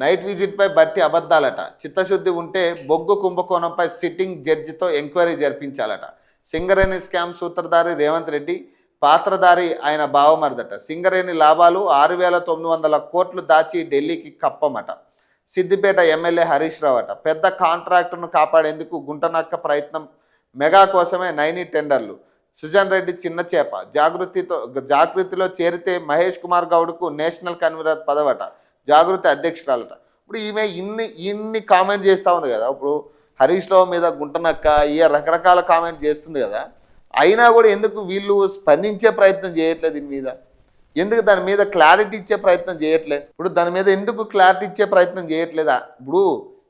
Night విజిట్పై బట్టి అబద్ధాలట. చిత్తశుద్ధి ఉంటే బొగ్గు కుంభకోణంపై సిట్టింగ్ జడ్జితో ఎంక్వైరీ జరిపించాలట. సింగరేణి స్కామ్ సూత్రధారి రేవంత్ రెడ్డి, పాత్రధారి ఆయన బావమరిదట. సింగరేణి లాభాలు 6,900 కోట్లు దాచి ఢిల్లీకి కప్పమట. సిద్దిపేట ఎమ్మెల్యే హరీష్ రావు అట. పెద్ద కాంట్రాక్టును కాపాడేందుకు గుంటనక్క ప్రయత్నం, మెగా కోసమే నైని టెండర్లు. సుజన్ రెడ్డి చిన్న చేప, జాగృతిలో చేరితే మహేష్ కుమార్ గౌడ్కు నేషనల్ కన్వీనర్ పదవట. జాగృతి అధ్యక్షురాలట. ఇప్పుడు ఈమె ఇన్ని కామెంట్ చేస్తూ ఉంది కదా. ఇప్పుడు హరీష్ రావు మీద గుంటనక్క రకరకాల కామెంట్ చేస్తుంది కదా. అయినా కూడా ఎందుకు వీళ్ళు స్పందించే ప్రయత్నం చేయట్లేదు దీని మీద? ఎందుకు దాని మీద క్లారిటీ ఇచ్చే ప్రయత్నం చేయట్లేదు? ఇప్పుడు దాని మీద ఎందుకు క్లారిటీ ఇచ్చే ప్రయత్నం చేయట్లేదా? ఇప్పుడు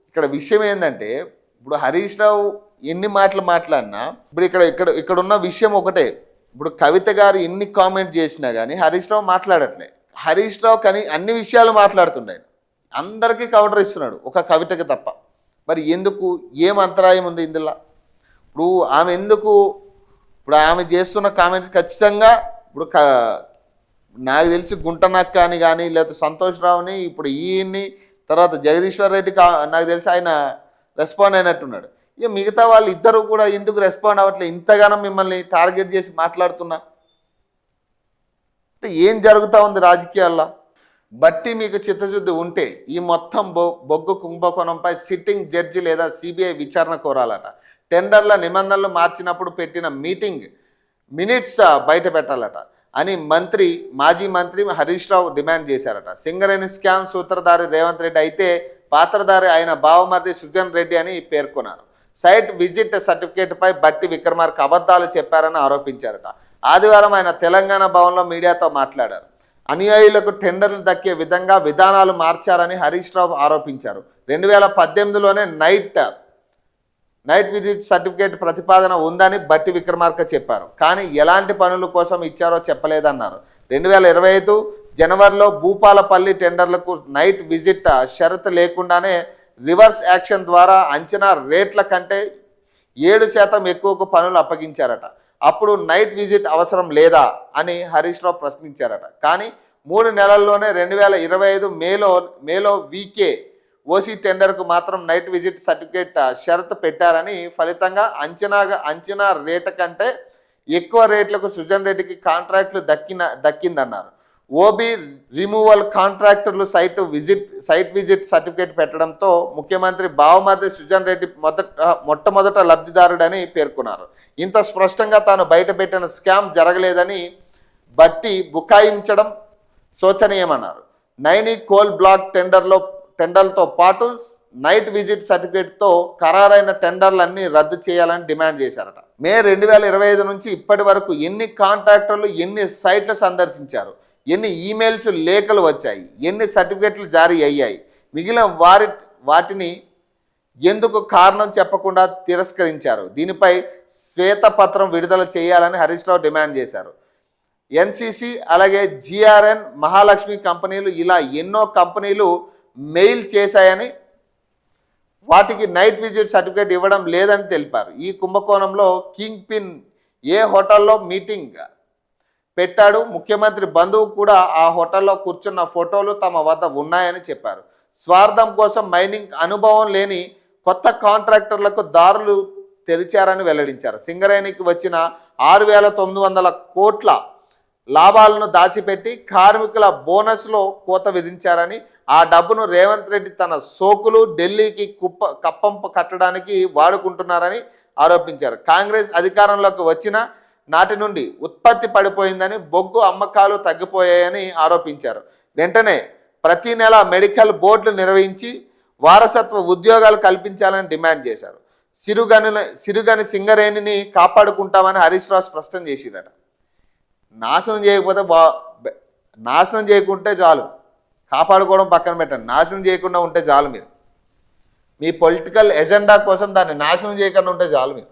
ఇక్కడ విషయం ఏంటంటే, ఇప్పుడు హరీష్ రావు ఎన్ని మాటలు మాట్లాడినా ఇప్పుడు ఇక్కడ ఉన్న విషయం ఒకటే. ఇప్పుడు కవిత గారు ఎన్ని కామెంట్ చేసినా కానీ హరీష్ రావు మాట్లాడట్లే. హరీష్ రావు కానీ అన్ని విషయాలు మాట్లాడుతున్నాడు, అందరికీ కౌంటర్ ఇస్తున్నాడు, ఒక కవితకి తప్ప. మరి ఎందుకు? ఏం అంతరాయం ఉంది ఇందులో? ఇప్పుడు ఆమె ఎందుకు, ఇప్పుడు ఆమె చేస్తున్న కామెంట్స్ ఖచ్చితంగా ఇప్పుడు నాకు తెలిసి గుంటనక్క అని కానీ లేకపోతే సంతోష్ రావుని, ఇప్పుడు ఈయన్ని, తర్వాత జగదీశ్వర్ రెడ్డి నాకు తెలిసి ఆయన రెస్పాండ్ అయినట్టున్నాడు. ఇక మిగతా వాళ్ళు ఇద్దరు కూడా ఎందుకు రెస్పాండ్ అవ్వట్లేదు? ఇంతగానో మిమ్మల్ని టార్గెట్ చేసి మాట్లాడుతున్నా అంటే ఏం జరుగుతూ ఉంది రాజకీయాల్లో? బట్టి మీకు చిత్తశుద్ధి ఉంటే ఈ మొత్తం బొగ్గు కుంభకోణంపై సిట్టింగ్ జడ్జి లేదా సిబిఐ విచారణ కోరాలట. టెండర్ల నిబంధనలు మార్చినప్పుడు పెట్టిన మీటింగ్ మినిట్స్ బయట పెట్టాలట అని మాజీ మంత్రి హరీష్ రావు డిమాండ్ చేశారట. సింగరేణి స్కామ్ సూత్రధారి రేవంత్ రెడ్డి అయితే పాత్రధారి ఆయన బావమరిది సుజన్ రెడ్డి అని పేర్కొన్నారు. సైట్ విజిట్ సర్టిఫికేట్పై బట్టి విక్రమార్క అబద్ధాలు చెప్పారని ఆరోపించారట. ఆదివారం ఆయన తెలంగాణ భవన్లో మీడియాతో మాట్లాడారు. అనుయాయులకు టెండర్లు దక్కే విధంగా విధానాలు మార్చారని హరీష్ రావు ఆరోపించారు. 2018లోనే నైట్ విజిట్ సర్టిఫికేట్ ప్రతిపాదన ఉందని బట్టి విక్రమార్క చెప్పారు. కానీ ఎలాంటి పనుల కోసం ఇచ్చారో చెప్పలేదన్నారు. 2025 జనవరిలో భూపాలపల్లి టెండర్లకు నైట్ విజిట్ షరతు లేకుండానే రివర్స్ యాక్షన్ ద్వారా అంచనా రేట్ల కంటే 7% ఎక్కువకు పనులు అప్పగించారట. అప్పుడు నైట్ విజిట్ అవసరం లేదా అని హరీష్ రావు ప్రశ్నించారట. కానీ 3 నెలల్లోనే 2025 మేలో వీకే ఓసీ టెండర్కు మాత్రం నైట్ విజిట్ సర్టిఫికేట్ షరతు పెట్టారని, ఫలితంగా అంచనా రేటు కంటే ఎక్కువ రేట్లకు సుజన్ రెడ్డికి కాంట్రాక్టులు దక్కిందన్నారు. ఓబీ రిమూవల్ కాంట్రాక్టర్లు సైట్ విజిట్ సర్టిఫికేట్ పెట్టడంతో ముఖ్యమంత్రి బావమరిది సుజన్ రెడ్డి మొట్టమొదట లబ్ధిదారుడని పేర్కొన్నారు. ఇంత స్పష్టంగా తాను బయటపెట్టిన స్కామ్ జరగలేదని బట్టి బుకాయించడం శోచనీయమన్నారు. నైని కోల్ బ్లాక్ టెండర్లతో పాటు నైట్ విజిట్ సర్టిఫికేట్తో ఖరారైన టెండర్లన్నీ రద్దు చేయాలని డిమాండ్ చేశారట. మే 2025 నుంచి ఇప్పటి వరకు ఎన్ని కాంట్రాక్టర్లు ఎన్ని సైట్లు సందర్శించారు, ఎన్ని ఈమెయిల్స్ లేఖలు వచ్చాయి, ఎన్ని సర్టిఫికేట్లు జారీ అయ్యాయి, మిగిలిన వాటిని ఎందుకు కారణం చెప్పకుండా తిరస్కరించారు? దీనిపై శ్వేతపత్రం విడుదల చేయాలని హరీష్ రావు డిమాండ్ చేశారు. ఎన్సిసి అలాగే జిఆర్ఎన్ మహాలక్ష్మి కంపెనీలు ఇలా ఎన్నో కంపెనీలు మెయిల్ చేశాయని, వాటికి నైట్ విజిట్ సర్టిఫికేట్ ఇవ్వడం లేదని తెలిపారు. ఈ కుంభకోణంలో కింగ్ పిన్ ఏ హోటల్లో మీటింగ్ పెట్టాడు, ముఖ్యమంత్రి బంధువు కూడా ఆ హోటల్లో కూర్చున్న ఫోటోలు తమ వద్ద ఉన్నాయని చెప్పారు. స్వార్థం కోసం మైనింగ్ అనుభవం లేని కొత్త కాంట్రాక్టర్లకు దారులు తెరిచారని వెల్లడించారు. సింగరేణికి వచ్చిన 6,900 కోట్ల లాభాలను దాచిపెట్టి కార్మికుల బోనస్లో కోత విధించారని, ఆ డబ్బును రేవంత్ రెడ్డి తన సోకులు ఢిల్లీకి కప్పం కట్టడానికి వాడుకుంటున్నారని ఆరోపించారు. కాంగ్రెస్ అధికారంలోకి వచ్చిన నాటి నుండి ఉత్పత్తి పడిపోయిందని, బొగ్గు అమ్మకాలు తగ్గిపోయాయని ఆరోపించారు. వెంటనే ప్రతి నెల మెడికల్ బోర్డులు నిర్వహించి వారసత్వ ఉద్యోగాలు కల్పించాలని డిమాండ్ చేశారు. సిరుగని సింగరేణిని కాపాడుకుంటామని హరీష్ రావు స్పష్టం చేసిరట. నాశనం చేయకుంటే చాలు, కాపాడుకోవడం పక్కన పెట్టండి, నాశనం చేయకుండా ఉంటే చాలు. మీరు మీ పొలిటికల్ ఎజెండా కోసం దాన్ని నాశనం చేయకుండా ఉంటే చాలు. మీరు